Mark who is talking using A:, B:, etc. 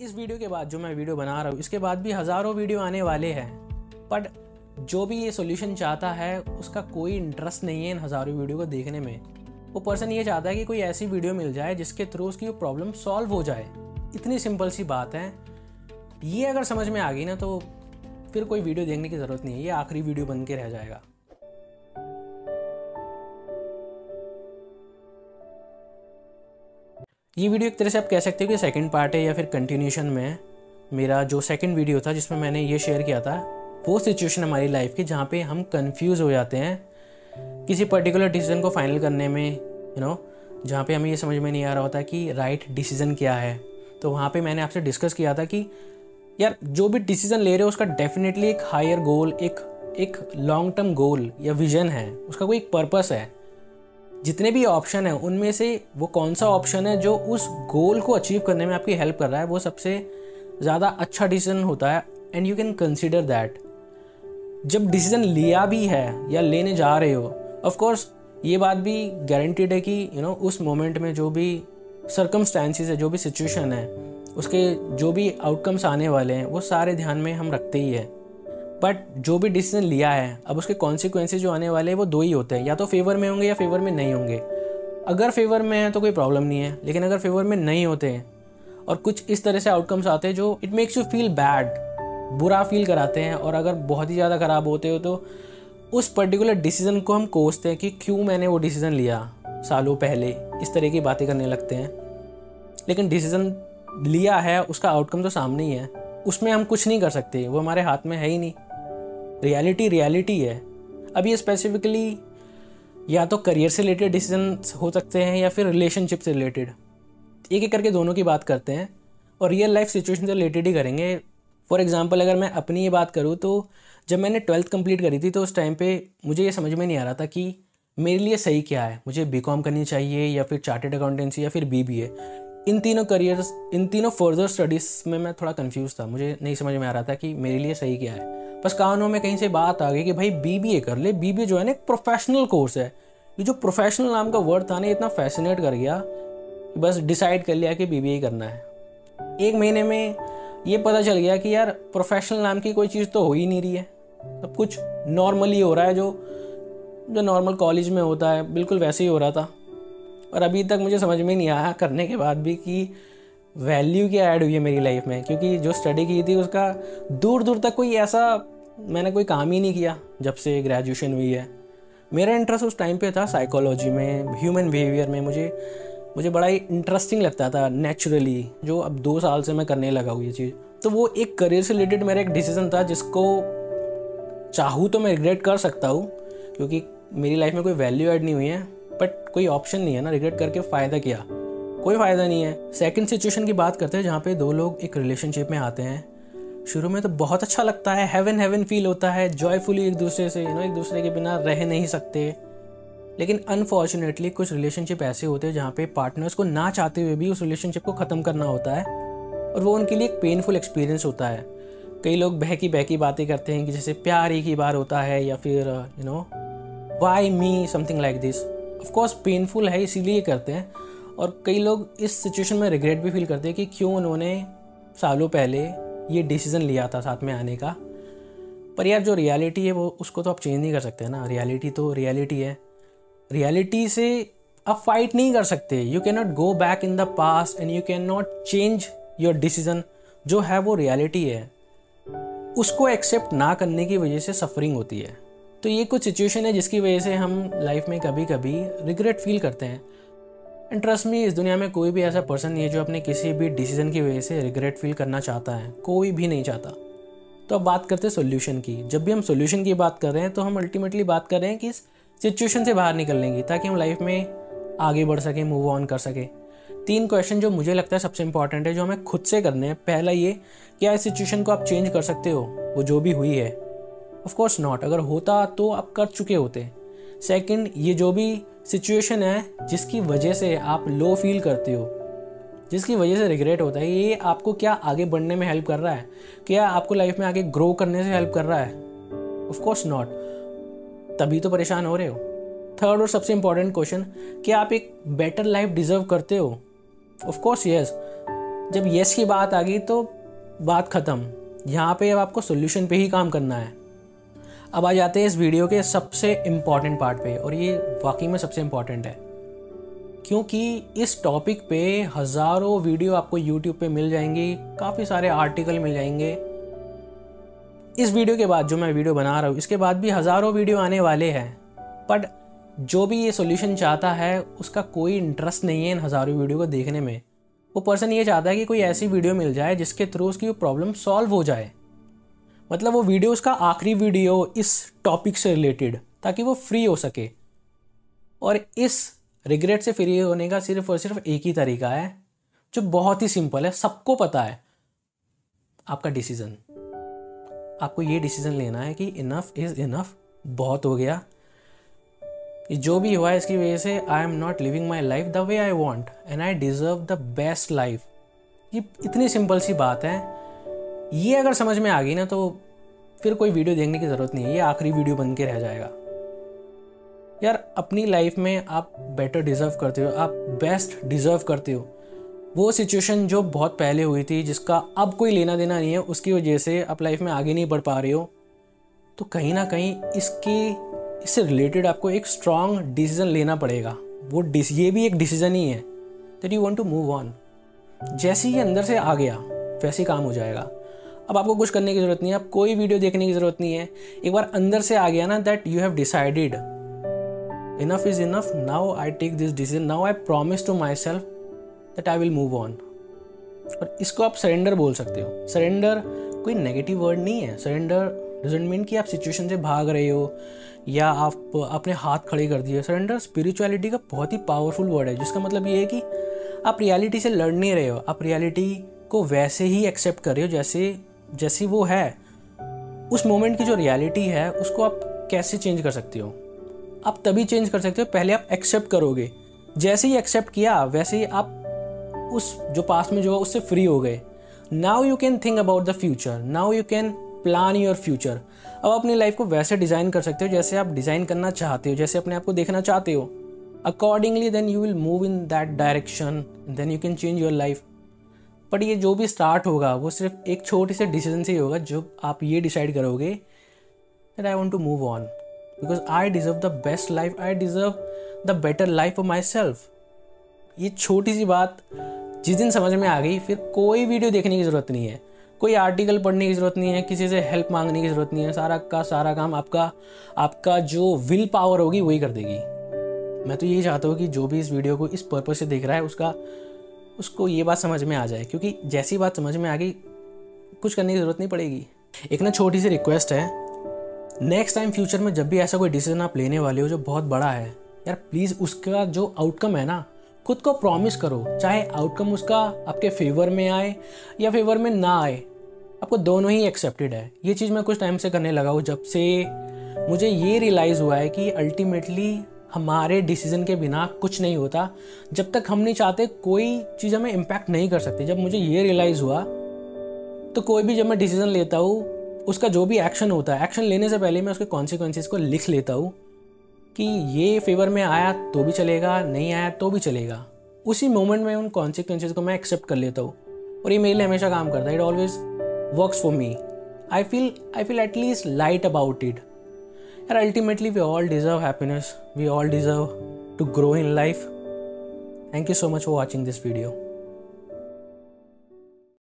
A: इस वीडियो के बाद जो मैं वीडियो बना रहा हूँ, इसके बाद भी हज़ारों वीडियो आने वाले हैं, बट जो भी ये सॉल्यूशन चाहता है उसका कोई इंटरेस्ट नहीं है इन हज़ारों वीडियो को देखने में। वो पर्सन ये चाहता है कि कोई ऐसी वीडियो मिल जाए जिसके थ्रू उसकी प्रॉब्लम सॉल्व हो जाए। इतनी सिंपल सी बात है। ये अगर समझ में आ गई ना तो फिर कोई वीडियो देखने की ज़रूरत नहीं है, ये आखिरी वीडियो बन के रह जाएगा। ये वीडियो एक तरह से आप कह सकते हो कि सेकंड पार्ट है या फिर कंटिन्यूशन में मेरा जो सेकंड वीडियो था जिसमें मैंने ये शेयर किया था वो सिचुएशन हमारी लाइफ की जहाँ पे हम कंफ्यूज हो जाते हैं किसी पर्टिकुलर डिसीज़न को फाइनल करने में, जहाँ पे हमें ये समझ में नहीं आ रहा होता कि राइट डिसीज़न क्या है। तो वहाँ पे मैंने आपसे डिस्कस किया था कि यार जो भी डिसीज़न ले रहे हो उसका डेफिनेटली एक हायर गोल, एक लॉन्ग टर्म गोल या विजन है, उसका कोई एक पर्पस है। जितने भी ऑप्शन है उनमें से वो कौन सा ऑप्शन है जो उस गोल को अचीव करने में आपकी हेल्प कर रहा है, वो सबसे ज़्यादा अच्छा डिसीजन होता है। And you can consider that. जब डिसीजन लिया भी है या लेने जा रहे हो, ऑफ कोर्स ये बात भी गारंटीड है कि उस मोमेंट में जो भी सर्कमस्टेंसेस है, जो भी सिचुएशन है, उसके जो भी आउटकम्स आने वाले हैं वो सारे ध्यान में हम रखते ही है। बट जो भी डिसीजन लिया है अब उसके कॉन्सिक्वेंसेज जो आने वाले हैं वो दो ही होते हैं, या तो फेवर में होंगे या फेवर में नहीं होंगे। अगर फेवर में है तो कोई प्रॉब्लम नहीं है, लेकिन अगर फेवर में नहीं होते हैं और कुछ इस तरह से आउटकम्स आते हैं जो it makes you feel bad, बुरा फील कराते हैं, और अगर बहुत ही ज़्यादा ख़राब होते हो तो उस पर्टिकुलर डिसीज़न को हम कोसते हैं कि क्यों मैंने वो डिसीज़न लिया सालों पहले, इस तरह की बातें करने लगते हैं। लेकिन डिसीज़न लिया है, उसका आउटकम तो सामने ही है, उसमें हम कुछ नहीं कर सकते, वो हमारे हाथ में है ही नहीं। रियलिटी है। अब ये स्पेसिफिकली या तो करियर से रिलेटेड डिसीजन हो सकते हैं या फिर रिलेशनशिप से रिलेटेड। एक एक करके दोनों की बात करते हैं और रियल लाइफ सिचुएशन से रिलेटेड ही करेंगे। फॉर एग्जांपल अगर मैं अपनी ये बात करूँ तो जब मैंने 12th कंप्लीट करी थी तो उस टाइम पे मुझे ये समझ में नहीं आ रहा था कि मेरे लिए सही क्या है, मुझे बीकॉम करनी चाहिए या फिर चार्टर्ड अकाउंटेंसी या फिर बीबीए। इन तीनों फर्दर स्टडीज़ में मैं थोड़ा कंफ्यूज था। मुझे नहीं समझ में आ रहा था कि मेरे लिए सही क्या है। बस कानों में कहीं से बात आ गई कि भाई बीबीए कर ले। बीबीए जो है ना एक प्रोफेशनल कोर्स है। ये जो प्रोफेशनल नाम का वर्ड था ना, इतना फैसिनेट कर गया कि बस डिसाइड कर लिया कि बीबीए करना है। 1 महीने में ये पता चल गया कि यार प्रोफेशनल नाम की कोई चीज़ तो हो ही नहीं रही है, सब कुछ नॉर्मली हो रहा है, जो नॉर्मल कॉलेज में होता है बिल्कुल वैसे ही हो रहा था। और अभी तक मुझे समझ में नहीं आया करने के बाद भी कि वैल्यू क्या ऐड हुई है मेरी लाइफ में, क्योंकि जो स्टडी की थी उसका दूर दूर तक कोई ऐसा मैंने कोई काम ही नहीं किया जब से ग्रेजुएशन हुई है। मेरा इंटरेस्ट उस टाइम पे था साइकोलॉजी में, ह्यूमन बिहेवियर में। मुझे बड़ा ही इंटरेस्टिंग लगता था नेचुरली, जो अब 2 साल से मैं करने लगा हूँ ये चीज़। तो वो एक करियर से रिलेटेड मेरा एक डिसीजन था जिसको चाहूँ तो मैं रिग्रेट कर सकता हूँ, क्योंकि मेरी लाइफ में कोई वैल्यू ऐड नहीं हुई है। बट कोई ऑप्शन नहीं है ना, रिग्रेट करके फ़ायदा क्या, कोई फ़ायदा नहीं है। सेकंड सिचुएशन की बात करते हैं जहाँ पे 2 लोग एक रिलेशनशिप में आते हैं। शुरू में तो बहुत अच्छा लगता है, हेवन फील होता है, जॉयफुली एक दूसरे से एक दूसरे के बिना रह नहीं सकते। लेकिन अनफॉर्चुनेटली कुछ रिलेशनशिप ऐसे होते हैं जहाँ पे पार्टनर्स को ना चाहते हुए भी उस रिलेशनशिप को ख़त्म करना होता है, और वो उनके लिए एक पेनफुल एक्सपीरियंस होता है। कई लोग बहकी बातें करते हैं कि जैसे प्यार एक ही बार होता है, या फिर why me, something like this. Of course painful है, इसीलिए करते हैं। और कई लोग इस सिचुएशन में रिग्रेट भी फील करते हैं कि क्यों उन्होंने सालों पहले ये डिसीज़न लिया था साथ में आने का। पर यार जो रियलिटी है वो उसको तो आप चेंज नहीं कर सकते ना। रियलिटी तो रियलिटी है। रियलिटी से आप फाइट नहीं कर सकते। You can not go back in the past and you can not change your decision. जो है वो रियलिटी है, उसको एक्सेप्ट ना करने की वजह से सफरिंग होती है। तो ये कुछ सिचुएशन है जिसकी वजह से हम लाइफ में कभी कभी रिग्रेट फील करते हैं। एंड ट्रस्ट मी, इस दुनिया में कोई भी ऐसा पर्सन नहीं है जो अपने किसी भी डिसीजन की वजह से रिग्रेट फील करना चाहता है। कोई भी नहीं चाहता। तो अब बात करते हैं सोल्यूशन की। जब भी हम सोल्यूशन की बात कर रहे हैं तो हम अल्टीमेटली बात कर रहे हैं कि इस सिचुएशन से बाहर निकलने की, ताकि हम लाइफ में आगे बढ़ सकें, मूव ऑन कर सकें। 3 क्वेश्चन जो मुझे लगता है सबसे इंपॉर्टेंट है, जो हमें खुद से करने हैं। पहला ये, क्या इस सिचुएशन को आप चेंज कर सकते हो, वो जो भी हुई है? Of course not. अगर होता तो आप कर चुके होते। सेकंड, ये जो भी सिचुएशन है जिसकी वजह से आप लो फील करते हो, जिसकी वजह से रिग्रेट होता है, ये आपको क्या आगे बढ़ने में हेल्प कर रहा है? क्या आपको लाइफ में आगे ग्रो करने से हेल्प कर रहा है? Of course not. तभी तो परेशान हो रहे हो। थर्ड और सबसे इंपॉर्टेंट क्वेश्चन, क्या आप एक बेटर लाइफ डिजर्व करते हो? Of course yes. जब येस की बात आ गई तो बात ख़त्म। यहाँ पे अब आपको सोल्यूशन पे ही काम करना है। अब आ जाते हैं इस वीडियो के सबसे इम्पॉर्टेंट पार्ट पे, और ये वाकई में सबसे इम्पॉर्टेंट है, क्योंकि इस टॉपिक पे हज़ारों वीडियो आपको यूट्यूब पे मिल जाएंगी, काफ़ी सारे आर्टिकल मिल जाएंगे। इस वीडियो के बाद जो मैं वीडियो बना रहा हूँ, इसके बाद भी हज़ारों वीडियो आने वाले हैं, बट जो भी ये सॉल्यूशन चाहता है उसका कोई इंटरेस्ट नहीं है इन हज़ारों वीडियो को देखने में। वो पर्सन ये चाहता है कि कोई ऐसी वीडियो मिल जाए जिसके थ्रू उसकी प्रॉब्लम सॉल्व हो जाए। मतलब वो वीडियो उसका आखिरी वीडियो इस टॉपिक से रिलेटेड, ताकि वो फ्री हो सके। और इस रिग्रेट से फ्री होने का सिर्फ और सिर्फ एक ही तरीका है, जो बहुत ही सिंपल है, सबको पता है, आपका डिसीज़न। आपको ये डिसीज़न लेना है कि इनफ इज़ इनफ, बहुत हो गया, जो भी हुआ है इसकी वजह से I am not living my life the way I want and I deserve the best life. ये इतनी सिंपल सी बात है। ये अगर समझ में आ गई ना, तो फिर कोई वीडियो देखने की ज़रूरत नहीं है, ये आखिरी वीडियो बन के रह जाएगा। यार अपनी लाइफ में आप बेटर डिज़र्व करते हो, आप बेस्ट डिज़र्व करते हो। वो सिचुएशन जो बहुत पहले हुई थी, जिसका अब कोई लेना देना नहीं है, उसकी वजह से आप लाइफ में आगे नहीं बढ़ पा रहे हो, तो कहीं ना कहीं इससे रिलेटेड आपको एक स्ट्रॉन्ग डिसीज़न लेना पड़ेगा। ये भी एक डिसीज़न ही है that you want to move on. जैसे ही अंदर से आ गया वैसे ही काम हो जाएगा। अब आपको कुछ करने की ज़रूरत नहीं है, आप कोई वीडियो देखने की ज़रूरत नहीं है। एक बार अंदर से आ गया ना, that you have decided enough is enough, now I take this decision, now I promise to myself that I will move on. और इसको आप सरेंडर बोल सकते हो। सरेंडर कोई नेगेटिव वर्ड नहीं है। सरेंडर डजंट मीन कि आप सिचुएशन से भाग रहे हो या आप अपने हाथ खड़े कर दिए। सरेंडर स्पिरिचुअलिटी का बहुत ही पावरफुल वर्ड है, जिसका मतलब ये है कि आप रियलिटी से लड़ नहीं रहे हो, आप रियलिटी को वैसे ही एक्सेप्ट कर रहे हो जैसी वो है। उस मोमेंट की जो रियलिटी है उसको आप कैसे चेंज कर सकते हो? आप तभी चेंज कर सकते हो, पहले आप एक्सेप्ट करोगे। जैसे ही एक्सेप्ट किया वैसे ही आप उस जो पास्ट में जो है उससे फ्री हो गए। Now you can think about the future, now you can plan your future. अब अपनी लाइफ को वैसे डिज़ाइन कर सकते हो जैसे आप डिज़ाइन करना चाहते हो, जैसे अपने आप को देखना चाहते हो। Accordingly then you will move in that direction, then you can change your life. But ये जो भी स्टार्ट होगा वो सिर्फ एक छोटे से डिसीजन से ही होगा, जो आप ये डिसाइड करोगे that I want to move on because I deserve the best life, I deserve the better life of myself. ये छोटी सी बात जिस दिन समझ में आ गई, फिर कोई वीडियो देखने की ज़रूरत नहीं है, कोई आर्टिकल पढ़ने की ज़रूरत नहीं है, किसी से हेल्प मांगने की ज़रूरत नहीं है। सारा का सारा काम आपका जो विल पावर होगी वही कर देगी। मैं तो यही चाहता हूँ कि जो भी इस वीडियो को इस पर्पज़ से देख रहा है उसको ये बात समझ में आ जाए, क्योंकि जैसी बात समझ में आ गई कुछ करने की ज़रूरत नहीं पड़ेगी। एक ना छोटी सी रिक्वेस्ट है, नेक्स्ट टाइम फ्यूचर में जब भी ऐसा कोई डिसीजन आप लेने वाले हो जो बहुत बड़ा है, यार प्लीज़ उसका जो आउटकम है ना, खुद को प्रॉमिस करो। चाहे आउटकम उसका आपके फेवर में आए या फेवर में ना आए, आपको दोनों ही एक्सेप्टेड है। ये चीज़ मैं कुछ टाइम से करने लगा हूँ, जब से मुझे ये रियलाइज़ हुआ है कि अल्टीमेटली हमारे डिसीज़न के बिना कुछ नहीं होता। जब तक हम नहीं चाहते कोई चीज़ हमें इम्पैक्ट नहीं कर सकती। जब मुझे ये रियलाइज़ हुआ तो कोई भी जब मैं डिसीज़न लेता हूँ, उसका जो भी एक्शन होता है, एक्शन लेने से पहले मैं उसके कॉन्सिक्वेंसेस को लिख लेता हूँ कि ये फेवर में आया तो भी चलेगा, नहीं आया तो भी चलेगा। उसी मोमेंट में उन कॉन्सिक्वेंसेस को मैं एक्सेप्ट कर लेता हूँ, और ये मेरे लिए हमेशा काम करता है। It always works for me. I feel at least light about it. यार ultimately we all deserve happiness, we all deserve to grow in life. Thank you so much for watching this video.